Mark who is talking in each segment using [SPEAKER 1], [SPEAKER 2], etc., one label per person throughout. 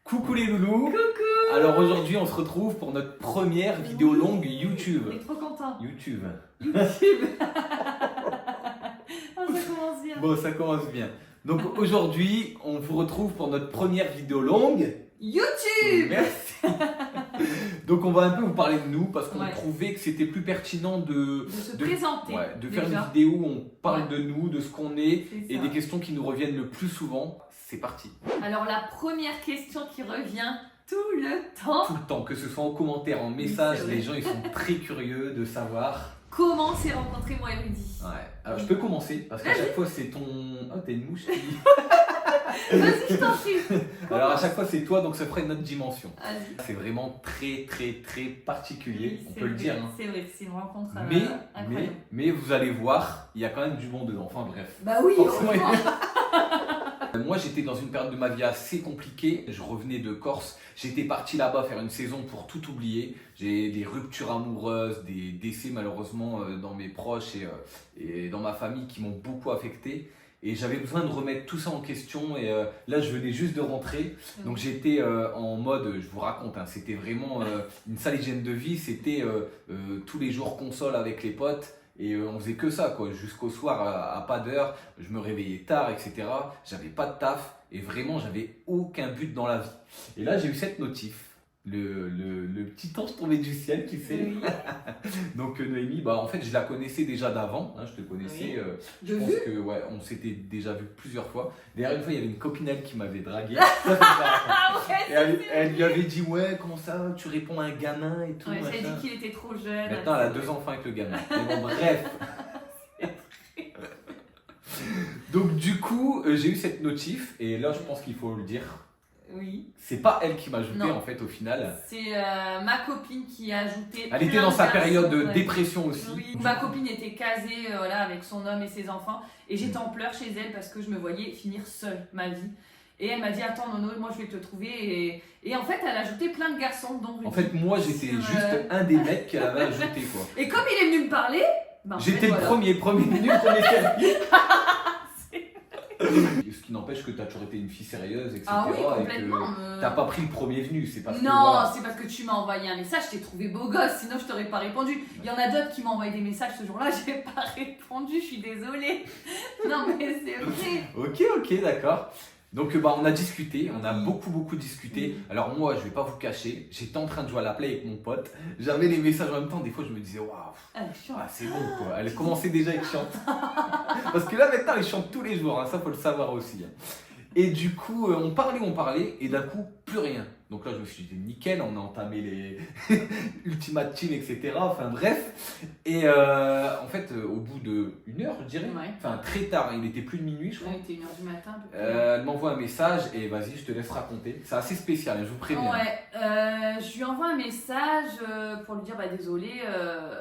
[SPEAKER 1] Coucou les loulous.
[SPEAKER 2] Coucou.
[SPEAKER 1] Alors aujourd'hui on se retrouve pour notre première vidéo longue YouTube.
[SPEAKER 2] On est trop content.
[SPEAKER 1] YouTube.
[SPEAKER 2] YouTube. Oh, ça commence bien.
[SPEAKER 1] Bon, ça commence bien. Donc aujourd'hui on vous retrouve pour notre première vidéo longue.
[SPEAKER 2] YouTube.
[SPEAKER 1] Merci. Donc on va un peu vous parler de nous parce qu'on
[SPEAKER 2] Ouais.
[SPEAKER 1] trouvait que c'était plus pertinent
[SPEAKER 2] De se présenter.
[SPEAKER 1] de faire
[SPEAKER 2] déjà.
[SPEAKER 1] une vidéo où on parle
[SPEAKER 2] Ouais.
[SPEAKER 1] de nous, de ce qu'on est
[SPEAKER 2] C'est
[SPEAKER 1] et
[SPEAKER 2] ça.
[SPEAKER 1] des questions qui nous reviennent le plus souvent. C'est parti.
[SPEAKER 2] Alors la première question qui revient tout le temps.
[SPEAKER 1] Tout le temps, que ce soit en commentaire, en message,
[SPEAKER 2] c'est vrai.
[SPEAKER 1] les gens ils sont très curieux de savoir.
[SPEAKER 2] Comment s'est rencontré moi et Rudy?
[SPEAKER 1] Ouais. Alors je peux commencer parce qu'à chaque fois c'est ton. Oh, t'as une mouche qui.
[SPEAKER 2] Vas-y, je t'en prie.
[SPEAKER 1] Alors à chaque fois c'est toi donc ça ferait notre dimension.
[SPEAKER 2] Vas-y.
[SPEAKER 1] C'est vraiment très particulier,
[SPEAKER 2] Oui,
[SPEAKER 1] on
[SPEAKER 2] c'est
[SPEAKER 1] peut le
[SPEAKER 2] vrai,
[SPEAKER 1] dire. Hein.
[SPEAKER 2] C'est vrai, c'est une rencontre
[SPEAKER 1] Mais,
[SPEAKER 2] incroyable.
[SPEAKER 1] mais vous allez voir, il y a quand même du bon dedans. Enfin bref.
[SPEAKER 2] Bah oui,
[SPEAKER 1] Forcément,
[SPEAKER 2] heureusement.
[SPEAKER 1] Moi j'étais dans une période de ma vie assez compliquée, je revenais de Corse, j'étais parti là-bas faire une saison pour tout oublier, j'ai des ruptures amoureuses, des décès malheureusement dans mes proches et dans ma famille qui m'ont beaucoup affecté et j'avais besoin de remettre tout ça en question et là je venais juste de rentrer donc j'étais en mode, je vous raconte, hein, c'était vraiment une sale hygiène de vie, c'était tous les jours console avec les potes. Et on faisait que ça, quoi, jusqu'au soir à pas d'heure, je me réveillais tard, etc. J'avais pas de taf et vraiment j'avais aucun but dans la vie. Et là j'ai eu cette notif, le petit ange tombé du ciel, tu sais.
[SPEAKER 2] Oui.
[SPEAKER 1] Donc Noémie, bah, en fait je la connaissais déjà d'avant, hein, je te connaissais.
[SPEAKER 2] Oui.
[SPEAKER 1] Je
[SPEAKER 2] De
[SPEAKER 1] pense
[SPEAKER 2] vue.
[SPEAKER 1] que ouais, on s'était déjà vu plusieurs fois. D'ailleurs une fois il y avait une copinelle qui m'avait dragué. Ça, c'est pas-
[SPEAKER 2] Ah ouais.
[SPEAKER 1] et elle lui avait dit ouais comment ça, tu réponds à un gamin et tout.
[SPEAKER 2] Ouais, j'avais
[SPEAKER 1] machin.
[SPEAKER 2] dit qu'il était trop jeune.
[SPEAKER 1] Maintenant, elle a 2 enfants avec le gamin. Mais bon, bref. Donc, du coup, j'ai eu cette notif. Et là, je pense qu'il faut le dire.
[SPEAKER 2] Oui.
[SPEAKER 1] C'est pas elle qui m'a ajouté,
[SPEAKER 2] Non.
[SPEAKER 1] en fait, au final.
[SPEAKER 2] C'est ma copine qui a ajouté.
[SPEAKER 1] Elle était
[SPEAKER 2] plein
[SPEAKER 1] dans
[SPEAKER 2] de
[SPEAKER 1] sa
[SPEAKER 2] garçons,
[SPEAKER 1] période de
[SPEAKER 2] ouais.
[SPEAKER 1] dépression aussi.
[SPEAKER 2] Oui.
[SPEAKER 1] Du
[SPEAKER 2] Ma
[SPEAKER 1] coup,
[SPEAKER 2] copine était casée voilà, avec son homme et ses enfants. Et j'étais en pleurs chez elle parce que je me voyais finir seule ma vie. Et elle m'a dit attends Nono, moi je vais te trouver. Et en fait, elle a ajouté plein de garçons. Dont
[SPEAKER 1] en fait, moi, j'étais
[SPEAKER 2] Sur,
[SPEAKER 1] juste un des mecs qu'elle avait ajouté, quoi.
[SPEAKER 2] Et comme il est venu me parler, ben, en
[SPEAKER 1] J'étais
[SPEAKER 2] fait,
[SPEAKER 1] le
[SPEAKER 2] voilà.
[SPEAKER 1] premier venu, premier servi. Ce qui n'empêche que tu as toujours été une fille sérieuse, etc.
[SPEAKER 2] Ah oui,
[SPEAKER 1] et
[SPEAKER 2] complètement.
[SPEAKER 1] que t'as pas pris le premier venu. C'est parce que.
[SPEAKER 2] Non,
[SPEAKER 1] voilà.
[SPEAKER 2] c'est parce que tu m'as envoyé un message, je t'ai trouvé beau gosse, sinon je t'aurais pas répondu. Il y en a d'autres qui m'ont envoyé des messages ce jour-là, j'ai pas répondu, je suis désolée. Non mais c'est vrai.
[SPEAKER 1] Ok, d'accord. Donc bah, on a discuté, on a
[SPEAKER 2] Oui.
[SPEAKER 1] beaucoup discuté.
[SPEAKER 2] Oui.
[SPEAKER 1] Alors moi, je vais pas vous cacher, j'étais en train de jouer à la play avec mon pote. J'avais les messages en même temps, des fois je me disais waouh,
[SPEAKER 2] Ah, je suis
[SPEAKER 1] c'est bon quoi. Elle commençait déjà à être chiante. Parce que là maintenant, elle chante tous les jours, hein, ça faut le savoir aussi. Hein. Et du coup, on parlait, et d'un coup, plus rien. Donc là, je me suis dit, nickel, on a entamé les Ultimate Team, etc. Enfin bref. Et en fait, au bout d'une heure, je dirais,
[SPEAKER 2] Ouais.
[SPEAKER 1] enfin très tard, il était plus de minuit, je crois.
[SPEAKER 2] Il était 1h du matin. à peu près.
[SPEAKER 1] Elle m'envoie un message et vas-y, je te laisse raconter. C'est assez spécial, hein, je vous préviens.
[SPEAKER 2] Ouais, je lui envoie un message pour lui dire bah désolé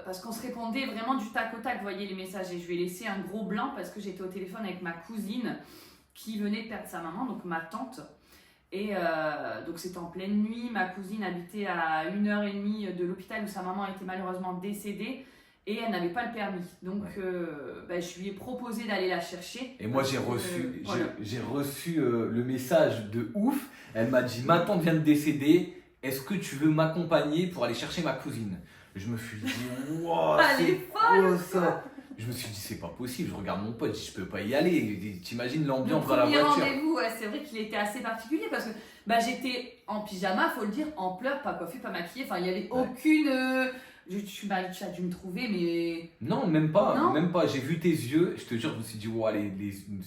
[SPEAKER 2] parce qu'on se répondait vraiment du tac au tac, vous voyez les messages et je lui ai laissé un gros blanc parce que j'étais au téléphone avec ma cousine qui venait de perdre sa maman, donc ma tante. Et donc c'était en pleine nuit, ma cousine habitait à 1h30 de l'hôpital où sa maman était malheureusement décédée et elle n'avait pas le permis. Donc je lui ai proposé d'aller la chercher.
[SPEAKER 1] Et moi
[SPEAKER 2] Parce
[SPEAKER 1] j'ai
[SPEAKER 2] que,
[SPEAKER 1] reçu,
[SPEAKER 2] voilà.
[SPEAKER 1] j'ai reçu le message de ouf. Elle m'a dit ma tante vient de décéder. Est-ce que tu veux m'accompagner pour aller chercher ma cousine? Je me suis dit wow,
[SPEAKER 2] Elle est
[SPEAKER 1] c'est quoi ça? Je me suis dit c'est pas possible. Je regarde mon pote, je peux pas y aller. T'imagines
[SPEAKER 2] Le
[SPEAKER 1] l'ambiance dans la
[SPEAKER 2] premier
[SPEAKER 1] voiture.
[SPEAKER 2] rendez-vous, ouais, c'est vrai qu'il était assez particulier parce que j'étais en pyjama, faut le dire, en pleurs, pas coiffée, pas maquillée. Enfin, il n'y avait aucune. Tu as dû me trouver, mais.
[SPEAKER 1] Non, même pas,
[SPEAKER 2] Non.
[SPEAKER 1] même pas. J'ai vu tes yeux, je te jure, je me suis dit, wow, les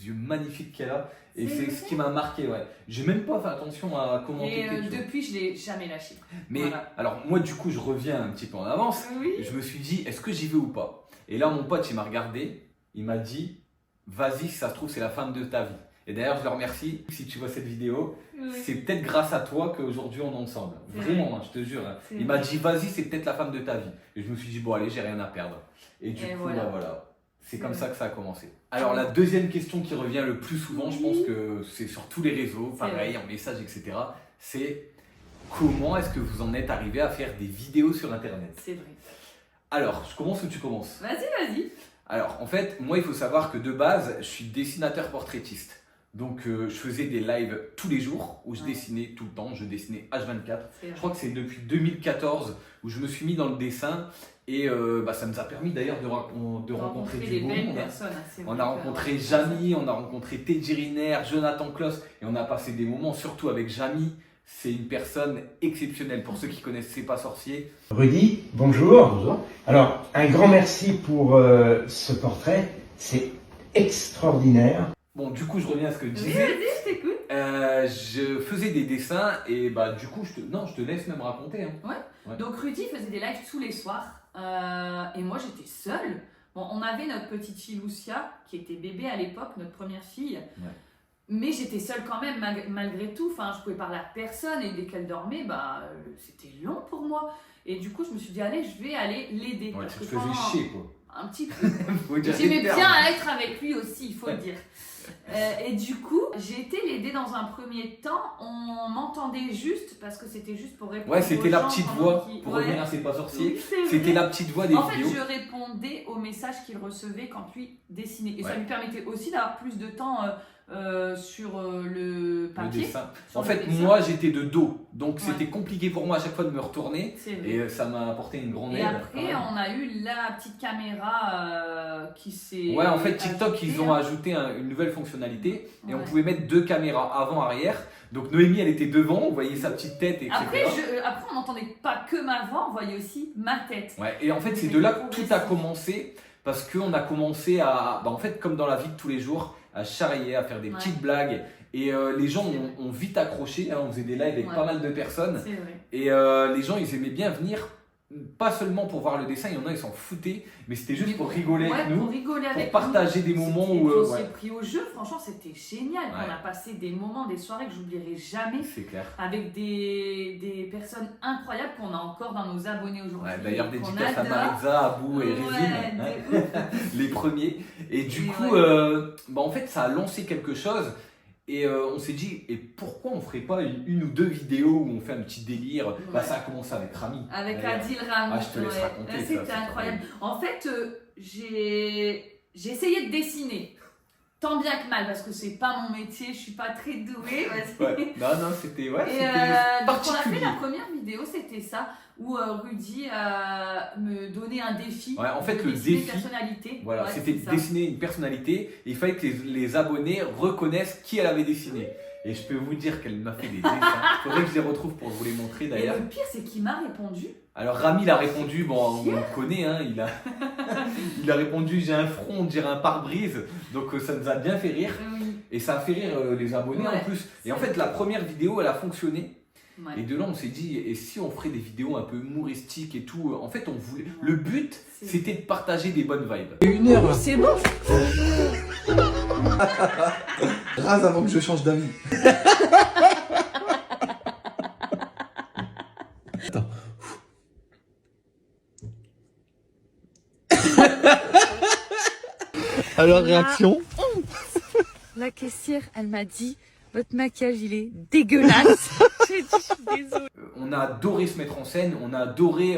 [SPEAKER 1] yeux magnifiques qu'elle a. Et
[SPEAKER 2] C'est
[SPEAKER 1] c'est
[SPEAKER 2] vrai.
[SPEAKER 1] ce qui m'a marqué, ouais. J'ai même pas fait attention à comment
[SPEAKER 2] Et
[SPEAKER 1] t'étais. tu vois.
[SPEAKER 2] depuis, je l'ai jamais lâché.
[SPEAKER 1] Mais
[SPEAKER 2] voilà.
[SPEAKER 1] alors, moi, du coup, je reviens un petit peu en avance.
[SPEAKER 2] Oui.
[SPEAKER 1] Je me suis dit, est-ce que j'y vais ou pas? Et là, mon pote, il m'a regardé, il m'a dit, vas-y, si ça se trouve, c'est la femme de ta vie. Et d'ailleurs, je le remercie. Si tu vois cette vidéo, c'est peut-être grâce à toi qu'aujourd'hui on est ensemble.
[SPEAKER 2] C'est
[SPEAKER 1] Vraiment, hein, je te jure.
[SPEAKER 2] C'est
[SPEAKER 1] Il m'a
[SPEAKER 2] vrai.
[SPEAKER 1] dit, vas-y, c'est peut-être la femme de ta vie. Et je me suis dit, bon, allez, j'ai rien à perdre. Et du
[SPEAKER 2] Et
[SPEAKER 1] coup,
[SPEAKER 2] voilà.
[SPEAKER 1] bah, voilà. C'est
[SPEAKER 2] C'est
[SPEAKER 1] comme
[SPEAKER 2] vrai.
[SPEAKER 1] ça que ça a commencé. Alors, la deuxième question qui revient le plus souvent, je pense que c'est sur tous les réseaux,
[SPEAKER 2] C'est
[SPEAKER 1] pareil,
[SPEAKER 2] vrai.
[SPEAKER 1] en message, etc. C'est comment est-ce que vous en êtes arrivé à faire des vidéos sur Internet?
[SPEAKER 2] C'est vrai.
[SPEAKER 1] Alors, je commence ou tu commences?
[SPEAKER 2] Vas-y.
[SPEAKER 1] Alors, en fait, moi, il faut savoir que de base, je suis dessinateur portraitiste. Donc je faisais des lives tous les jours où je dessinais tout le temps, je dessinais H24. Je crois que c'est depuis 2014 où je me suis mis dans le dessin et ça nous a permis d'ailleurs de rencontrer du beau monde. On a rencontré Jamy, on a rencontré Teddy Riner, Jonathan Kloss et on a passé des moments, surtout avec Jamy. C'est une personne exceptionnelle pour ceux qui connaissent C'est pas sorcier.
[SPEAKER 3] Rudy, bonjour. Bonjour. Alors, un grand merci pour ce portrait. C'est extraordinaire.
[SPEAKER 1] Bon, du coup, je reviens à ce que je disais.
[SPEAKER 2] Vas-y, je t'écoute.
[SPEAKER 1] Je faisais des dessins et du coup, je te laisse même raconter. Hein.
[SPEAKER 2] Ouais. Donc, Rudy faisait des lives tous les soirs et moi, j'étais seule. Bon, on avait notre petite fille Lucia qui était bébé à l'époque, notre première fille. Ouais. Mais j'étais seule quand même, malgré tout. Enfin, je pouvais parler à personne et dès qu'elle dormait, c'était long pour moi. Et du coup, je me suis dit, allez, je vais aller l'aider.
[SPEAKER 1] Ouais, tu te faisais chier, quoi.
[SPEAKER 2] Un petit peu. J'aimais bien être avec lui aussi, il faut le dire. Et du coup, j'ai été l'aider dans un premier temps. On m'entendait juste parce que c'était juste pour répondre.
[SPEAKER 1] Ouais, c'était la petite voix. Pour revenir à C'est pas sorcier. Oui, c'était la petite voix des vidéos.
[SPEAKER 2] En fait, je répondais aux messages qu'il recevait quand lui dessinait. Et ça lui permettait aussi d'avoir plus de temps sur le papier.
[SPEAKER 1] Le dessin. En fait, moi j'étais de dos, donc c'était compliqué pour moi à chaque fois de me retourner et ça m'a apporté une grande aide.
[SPEAKER 2] Et après, on a eu la petite caméra qui s'est.
[SPEAKER 1] Ouais, en fait, TikTok ils ont ajouté une nouvelle fonctionnalité et on pouvait mettre 2 caméras avant-arrière. Donc Noémie elle était devant, on voyait sa petite tête, etc.
[SPEAKER 2] Après on n'entendait pas que ma voix, on voyait aussi ma tête.
[SPEAKER 1] Ouais, et en fait, c'est de là que tout a commencé parce qu'on a commencé à. En fait, comme dans la vie de tous les jours, à charrier, à faire des petites blagues. Et les gens ont vite accroché. Hein, on faisait des lives avec pas mal de personnes.
[SPEAKER 2] C'est vrai.
[SPEAKER 1] Et les gens, ils aimaient bien venir. Pas seulement pour voir le dessin, il y en a, ils s'en foutaient. Mais c'était juste pour rigoler avec nous. Pour partager des moments où.
[SPEAKER 2] On s'est pris au jeu. Franchement, c'était génial. On a passé des moments, des soirées que j'oublierai jamais.
[SPEAKER 1] C'est clair.
[SPEAKER 2] Avec des personnes incroyables qu'on a encore dans nos abonnés aujourd'hui.
[SPEAKER 1] Ouais, d'ailleurs, dédicace à Maritza, Abou et Résine. Les premiers. Et du coup, en fait, ça a lancé quelque chose. Et on s'est dit, et pourquoi on ferait pas une ou 2 vidéos où on fait un petit délire. Ça a commencé avec Rami.
[SPEAKER 2] Avec Adil Rami.
[SPEAKER 1] Ah, je te laisse raconter.
[SPEAKER 2] C'était incroyable. En fait, j'ai essayé de dessiner. Tant bien que mal, parce que c'est pas mon métier, je suis pas très douée.
[SPEAKER 1] Non, c'était. Ouais,
[SPEAKER 2] donc on a fait la première vidéo, c'était ça, où Rudy me donnait un défi.
[SPEAKER 1] Ouais, en fait, le défi.
[SPEAKER 2] Personnalité.
[SPEAKER 1] Voilà, c'était de dessiner une personnalité et il fallait que les abonnés reconnaissent qui elle avait dessiné. Et je peux vous dire qu'elle m'a fait des dessins. Il faudrait que je les retrouve pour vous les montrer d'ailleurs.
[SPEAKER 2] Et le pire, c'est qu'il m'a répondu.
[SPEAKER 1] Alors Rami l'a répondu, on le connaît, hein, il a répondu j'ai un front, on dirait un pare-brise, donc ça nous a bien fait rire, et ça a fait rire les abonnés en plus. Et en fait la première vidéo elle a fonctionné, et de là on s'est dit, et si on ferait des vidéos un peu humoristiques et tout, en fait on voulait, le but c'était de partager des bonnes vibes.
[SPEAKER 4] 1 heure là.
[SPEAKER 2] C'est bon.
[SPEAKER 4] Rase avant que je change d'avis. Attends. Alors, réaction?
[SPEAKER 5] La caissière, elle m'a dit, votre maquillage, il est dégueulasse. J'ai dit, je suis désolée.
[SPEAKER 1] On a adoré se mettre en scène, on a adoré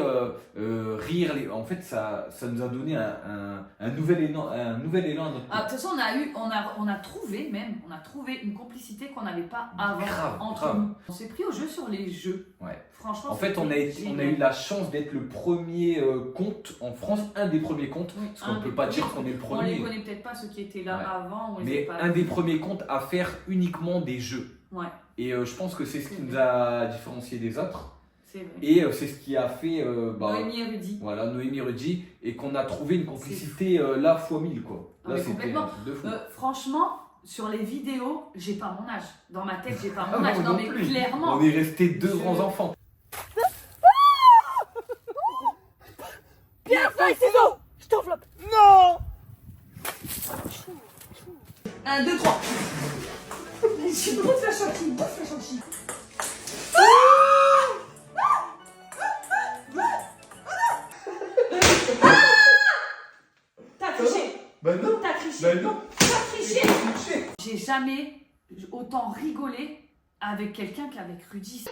[SPEAKER 1] rire. En fait, ça nous a donné un nouvel élan à notre
[SPEAKER 2] De toute façon, on a trouvé une complicité qu'on n'avait pas avant entre nous. On s'est pris au jeu sur les jeux.
[SPEAKER 1] Ouais.
[SPEAKER 2] Franchement,
[SPEAKER 1] en fait, on a eu la chance d'être le premier compte en France, un des premiers comptes, parce qu'on ne peut pas dire qu'on est le premier.
[SPEAKER 2] On les connaît peut-être pas ceux qui étaient là avant.
[SPEAKER 1] Mais un des premiers comptes à faire uniquement des jeux.
[SPEAKER 2] Ouais.
[SPEAKER 1] Et je pense que c'est ce qui nous a différenciés des autres.
[SPEAKER 2] C'est vrai.
[SPEAKER 1] Et c'est ce qui a fait
[SPEAKER 2] Noémie et Rudy.
[SPEAKER 1] Voilà, Noémie et Rudy. Et qu'on a trouvé une complicité là x1000 quoi. Là, c'était de fou.
[SPEAKER 2] Franchement, sur les vidéos, j'ai pas mon âge. Dans ma tête, j'ai pas mon âge. Non, mais clairement.
[SPEAKER 1] On est restés 2 grands enfants.
[SPEAKER 5] Pierre, feuille, ciseaux, je t'enveloppe. Non.
[SPEAKER 2] 1, 2, 3. Je bouffe la chantilly, T'as triché.
[SPEAKER 1] Bah non.
[SPEAKER 2] T'as triché.
[SPEAKER 1] Bah non.
[SPEAKER 2] T'as triché. J'ai jamais autant rigolé avec quelqu'un qu'avec Rudy.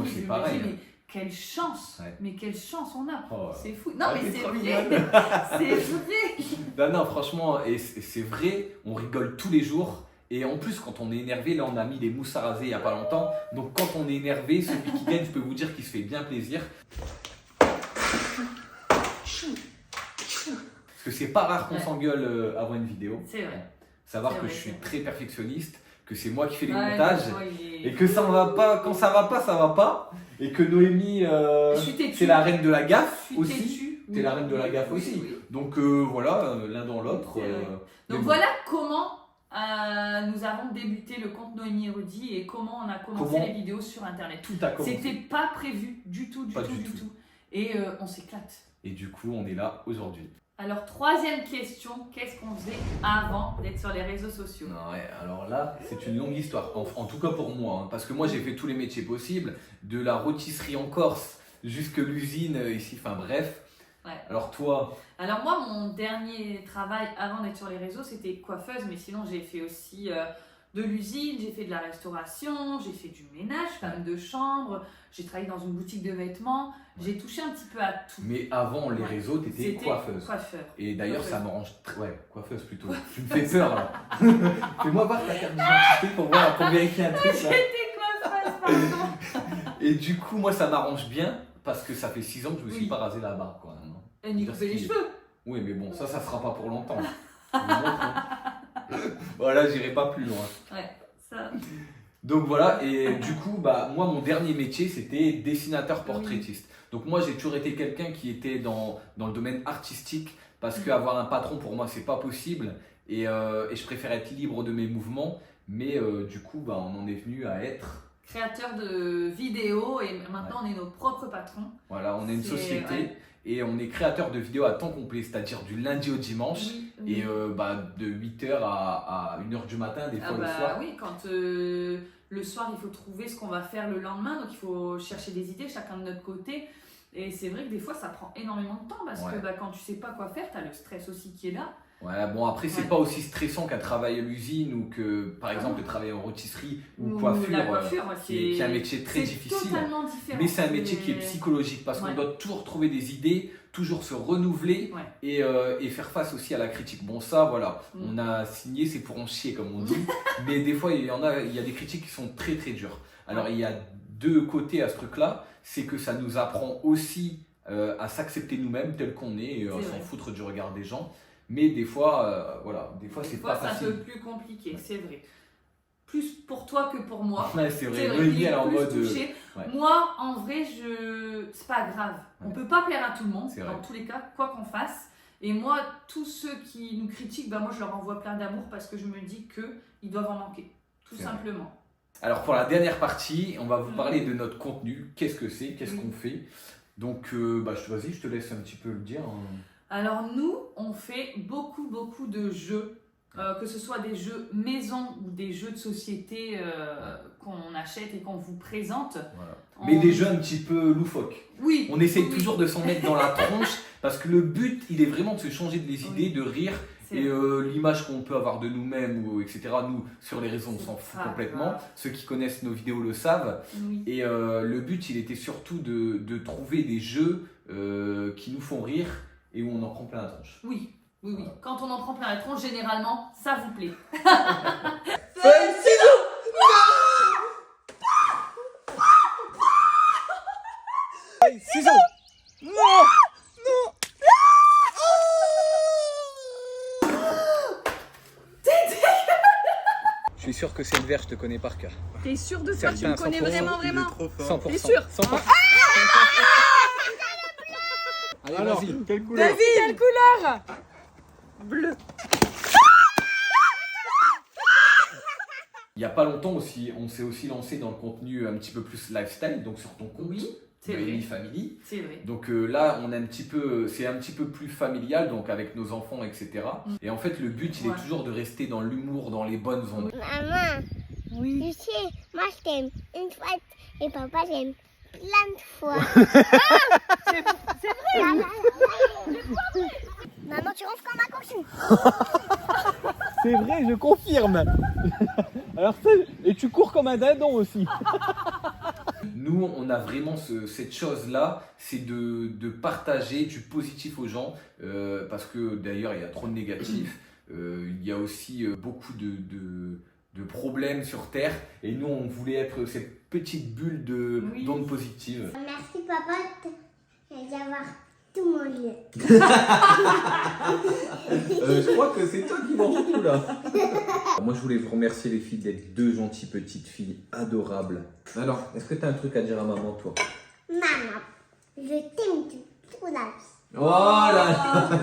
[SPEAKER 1] moi,
[SPEAKER 2] je
[SPEAKER 1] c'est
[SPEAKER 2] me
[SPEAKER 1] pareil.
[SPEAKER 2] dis, mais quelle chance,
[SPEAKER 1] Ouais.
[SPEAKER 2] mais quelle chance on a.
[SPEAKER 1] Oh, ouais.
[SPEAKER 2] C'est fou. Non,
[SPEAKER 1] Ah,
[SPEAKER 2] mais
[SPEAKER 1] t'es
[SPEAKER 2] c'est
[SPEAKER 1] trop
[SPEAKER 2] vrai.
[SPEAKER 1] mignonne.
[SPEAKER 2] C'est vrai.
[SPEAKER 1] Non, franchement, et c'est vrai, on rigole tous les jours. Et en plus, quand on est énervé, là, on a mis les mousses à raser il n'y a pas longtemps. Donc, quand on est énervé, celui qui gagne, je peux vous dire qu'il se fait bien plaisir. Parce que c'est pas rare qu'on
[SPEAKER 2] Ouais.
[SPEAKER 1] s'engueule avant une vidéo.
[SPEAKER 2] C'est vrai.
[SPEAKER 1] Savoir
[SPEAKER 2] C'est
[SPEAKER 1] que
[SPEAKER 2] vrai,
[SPEAKER 1] je suis
[SPEAKER 2] c'est vrai.
[SPEAKER 1] très perfectionniste, que c'est moi qui fais les
[SPEAKER 2] Ouais,
[SPEAKER 1] montages.
[SPEAKER 2] toi, il est-
[SPEAKER 1] Et que ça va pas, quand ça va pas, ça va pas. Et que Noémie,
[SPEAKER 2] Je suis têtue.
[SPEAKER 1] c'est la reine de la gaffe
[SPEAKER 2] Je suis
[SPEAKER 1] aussi.
[SPEAKER 2] têtue.
[SPEAKER 1] T'es la reine de la gaffe
[SPEAKER 2] Oui,
[SPEAKER 1] aussi.
[SPEAKER 2] oui.
[SPEAKER 1] Donc voilà, l'un dans l'autre.
[SPEAKER 2] C'est vrai.
[SPEAKER 1] mais
[SPEAKER 2] Donc
[SPEAKER 1] bon.
[SPEAKER 2] voilà comment nous avons débuté le compte Noémie Rudy et comment on a commencé
[SPEAKER 1] Comment
[SPEAKER 2] les vidéos sur internet.
[SPEAKER 1] Tout a commencé.
[SPEAKER 2] C'était pas prévu du tout,
[SPEAKER 1] Pas du tout.
[SPEAKER 2] Et on s'éclate.
[SPEAKER 1] Et du coup, on est là aujourd'hui.
[SPEAKER 2] Alors, troisième question, qu'est-ce qu'on faisait avant d'être sur les réseaux sociaux?
[SPEAKER 1] Non, ouais, alors là, c'est une longue histoire. En tout cas pour moi, hein, parce que moi j'ai fait tous les métiers possibles, de la rôtisserie en Corse jusque l'usine ici, enfin bref.
[SPEAKER 2] Ouais.
[SPEAKER 1] Alors toi,
[SPEAKER 2] Alors moi, mon dernier travail avant d'être sur les réseaux, c'était coiffeuse, mais sinon j'ai fait aussi de l'usine, j'ai fait de la restauration, j'ai fait du ménage, femme de chambre, j'ai travaillé dans une boutique de vêtements, j'ai touché un petit peu à tout.
[SPEAKER 1] mais avant les
[SPEAKER 2] Ouais.
[SPEAKER 1] réseaux, t'étais
[SPEAKER 2] C'était
[SPEAKER 1] coiffeuse.
[SPEAKER 2] coiffeur.
[SPEAKER 1] Et d'ailleurs,
[SPEAKER 2] Coiffeuse.
[SPEAKER 1] ça me range. Ouais, coiffeuse plutôt. Tu me fais peur là. Fais-moi voir ta carte d'identité pour vérifier un truc là.
[SPEAKER 2] J'étais coiffeuse, pardon.
[SPEAKER 1] Et du coup, moi ça m'arrange bien parce que ça fait 6 ans que je me suis
[SPEAKER 2] Oui.
[SPEAKER 1] pas rasé la barbe quoi. Non.
[SPEAKER 2] Et Nico fait les cheveux.
[SPEAKER 1] Oui, mais bon, ça sera pas pour longtemps. Je vous montre, hein. Voilà, j'irai pas plus loin.
[SPEAKER 2] Ouais, ça.
[SPEAKER 1] Donc voilà, et du coup, bah, moi, mon dernier métier, c'était dessinateur portraitiste. Donc moi, j'ai toujours été quelqu'un qui était dans le domaine artistique, parce qu'avoir un patron, pour moi, c'est pas possible, et je préfère être libre de mes mouvements, mais du coup, bah, on en est venu à être,
[SPEAKER 2] Créateur de vidéos et maintenant on est nos propres patrons.
[SPEAKER 1] voilà, on est une
[SPEAKER 2] C'est-
[SPEAKER 1] société,
[SPEAKER 2] ouais.
[SPEAKER 1] et on est créateur de vidéos à temps complet, c'est-à-dire du lundi au dimanche,
[SPEAKER 2] Oui,
[SPEAKER 1] et bah, de 8h à 1h du matin, des
[SPEAKER 2] Ah
[SPEAKER 1] fois le
[SPEAKER 2] bah
[SPEAKER 1] soir.
[SPEAKER 2] oui, quand le soir il faut trouver ce qu'on va faire le lendemain, donc il faut chercher des idées chacun de notre côté. Et c'est vrai que des fois ça prend énormément de temps parce
[SPEAKER 1] Ouais.
[SPEAKER 2] que bah, quand tu sais pas quoi faire, tu as le stress aussi qui est là.
[SPEAKER 1] Ouais, bon après c'est
[SPEAKER 2] Ouais.
[SPEAKER 1] pas aussi stressant qu'un travail à l'usine ou que par
[SPEAKER 2] Ah
[SPEAKER 1] exemple
[SPEAKER 2] non.
[SPEAKER 1] travailler en rôtisserie ou
[SPEAKER 2] Ou
[SPEAKER 1] coiffure,
[SPEAKER 2] la coiffure,
[SPEAKER 1] qui est un métier très
[SPEAKER 2] c'est
[SPEAKER 1] difficile.
[SPEAKER 2] totalement différent.
[SPEAKER 1] Mais c'est un métier qui est psychologique parce
[SPEAKER 2] Ouais.
[SPEAKER 1] qu'on doit toujours trouver des idées, toujours se renouveler
[SPEAKER 2] Ouais.
[SPEAKER 1] et faire face aussi à la critique. Bon ça voilà,
[SPEAKER 2] Mm.
[SPEAKER 1] on a signé, c'est pour en chier comme on dit, mais des fois il y a des critiques qui sont très très dures. Alors il y a deux côtés à ce truc-là, c'est que ça nous apprend aussi à s'accepter nous-mêmes tel qu'on est et à
[SPEAKER 2] C'est
[SPEAKER 1] s'en
[SPEAKER 2] vrai.
[SPEAKER 1] foutre du regard des gens. Mais des fois, voilà, des fois
[SPEAKER 2] Des
[SPEAKER 1] c'est
[SPEAKER 2] fois
[SPEAKER 1] pas
[SPEAKER 2] c'est un
[SPEAKER 1] facile.
[SPEAKER 2] peu plus compliqué, c'est vrai. Plus pour toi que pour moi.
[SPEAKER 1] Ouais, c'est vrai,
[SPEAKER 2] C'est vrai,
[SPEAKER 1] Noémie
[SPEAKER 2] il est
[SPEAKER 1] elle est en
[SPEAKER 2] plus
[SPEAKER 1] mode.
[SPEAKER 2] touché.
[SPEAKER 1] ouais.
[SPEAKER 2] Moi, en vrai, c'est pas grave. On
[SPEAKER 1] Ouais.
[SPEAKER 2] peut pas plaire à tout le monde,
[SPEAKER 1] C'est vrai.
[SPEAKER 2] dans tous les cas, quoi qu'on fasse. Et moi, tous ceux qui nous critiquent, bah moi, je leur envoie plein d'amour parce que je me dis qu'ils doivent en manquer, tout
[SPEAKER 1] C'est vrai.
[SPEAKER 2] simplement.
[SPEAKER 1] Alors pour la dernière partie, on va vous
[SPEAKER 2] Mhm.
[SPEAKER 1] parler de notre contenu. Qu'est-ce que c'est, qu'est-ce
[SPEAKER 2] Oui.
[SPEAKER 1] qu'on fait. Donc vas-y, je te laisse un petit peu le dire. hein.
[SPEAKER 2] Alors nous, on fait beaucoup de jeux, que ce soit des jeux maison ou des jeux de société qu'on achète et qu'on vous présente.
[SPEAKER 1] Voilà.
[SPEAKER 2] On-
[SPEAKER 1] Mais des jeux un petit peu loufoques.
[SPEAKER 2] Oui.
[SPEAKER 1] On essaye
[SPEAKER 2] oui,
[SPEAKER 1] toujours de s'en mettre dans la tronche parce que le but, il est vraiment de se changer des idées,
[SPEAKER 2] Oui.
[SPEAKER 1] de rire.
[SPEAKER 2] c'est
[SPEAKER 1] Et l'image qu'on peut avoir de nous-mêmes, ou etc., nous, sur les réseaux, on
[SPEAKER 2] C'est
[SPEAKER 1] s'en fout
[SPEAKER 2] pas
[SPEAKER 1] complètement.
[SPEAKER 2] grave.
[SPEAKER 1] Ceux qui connaissent nos vidéos le savent.
[SPEAKER 2] Oui.
[SPEAKER 1] Et le but, il était surtout de trouver des jeux qui nous font rire et où on en prend plein la tronche.
[SPEAKER 2] Oui. Quand on en prend plein la tronche, généralement, ça vous plaît.
[SPEAKER 4] Ciseaux. Non.
[SPEAKER 1] Je suis sûr que cette verre, je te connais par cœur.
[SPEAKER 5] T'es sûr de toi? Tu
[SPEAKER 1] Certains,
[SPEAKER 5] me connais
[SPEAKER 1] 100%,
[SPEAKER 5] vraiment,
[SPEAKER 4] Il est
[SPEAKER 5] vraiment?
[SPEAKER 4] trop fort.
[SPEAKER 1] 100%.
[SPEAKER 5] T'es sûr
[SPEAKER 1] 100%. Allez,
[SPEAKER 4] Alors,
[SPEAKER 1] vas-y.
[SPEAKER 4] quelle couleur?
[SPEAKER 5] David, quelle couleur? Bleu.
[SPEAKER 1] Il n'y a pas longtemps aussi, on s'est aussi lancé dans le contenu un petit peu plus lifestyle, donc sur ton compte,
[SPEAKER 2] Oui, c'est
[SPEAKER 1] Noémie
[SPEAKER 2] vrai.
[SPEAKER 1] Family.
[SPEAKER 2] C'est vrai.
[SPEAKER 1] Donc là, c'est un petit peu plus familial, donc avec nos enfants, etc. Et en fait, le but, il
[SPEAKER 2] Ouais.
[SPEAKER 1] est toujours de rester dans l'humour, dans les bonnes ondes.
[SPEAKER 6] Maman,
[SPEAKER 5] Oui.
[SPEAKER 6] tu sais, moi je t'aime une fois et papa j'aime plein de fois.
[SPEAKER 5] C'est vrai.
[SPEAKER 6] Maman, tu ronfles comme ma cochon.
[SPEAKER 7] C'est vrai, je confirme. Alors ça, et tu cours comme un dindon aussi.
[SPEAKER 1] nous, on a vraiment cette chose-là, c'est de partager du positif aux gens, parce que d'ailleurs, il y a trop de négatifs. Il y a aussi beaucoup de problèmes sur Terre, et nous, on voulait être cette petite bulle d'ondes positives.
[SPEAKER 6] Merci papa d'avoir tout mangé.
[SPEAKER 1] Je crois que c'est toi qui manges tout là. Moi, je voulais vous remercier les filles d'être deux gentilles petites filles adorables. Alors, est-ce que tu as un truc à dire à maman, toi?
[SPEAKER 6] Maman, je t'aime toute la vie.
[SPEAKER 1] Voilà.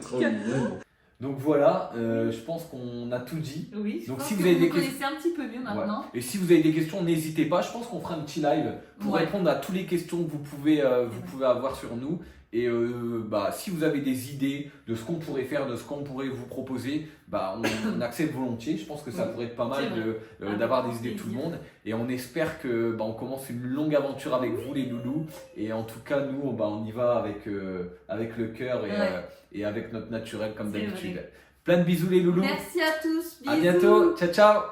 [SPEAKER 1] Trop mignon. Donc voilà, je pense qu'on a tout dit.
[SPEAKER 2] Oui, je
[SPEAKER 1] Donc,
[SPEAKER 2] pense
[SPEAKER 1] si
[SPEAKER 2] que
[SPEAKER 1] vous avez des
[SPEAKER 2] connaissez un petit peu mieux maintenant.
[SPEAKER 1] Ouais. Et si vous avez des questions, n'hésitez pas. Je pense qu'on fera un petit live pour répondre à toutes les questions que vous pouvez avoir sur nous. Et si vous avez des idées de ce qu'on pourrait faire, de ce qu'on pourrait vous proposer, on accepte volontiers. Je pense que ça pourrait être pas mal d'avoir des idées de tout le monde. Et on espère que on commence une longue aventure avec vous les loulous. Et en tout cas, nous, on y va avec le cœur et avec notre naturel comme d'habitude. Plein de bisous les loulous.
[SPEAKER 2] Merci à tous. Bisous.
[SPEAKER 1] À bientôt. Ciao, ciao.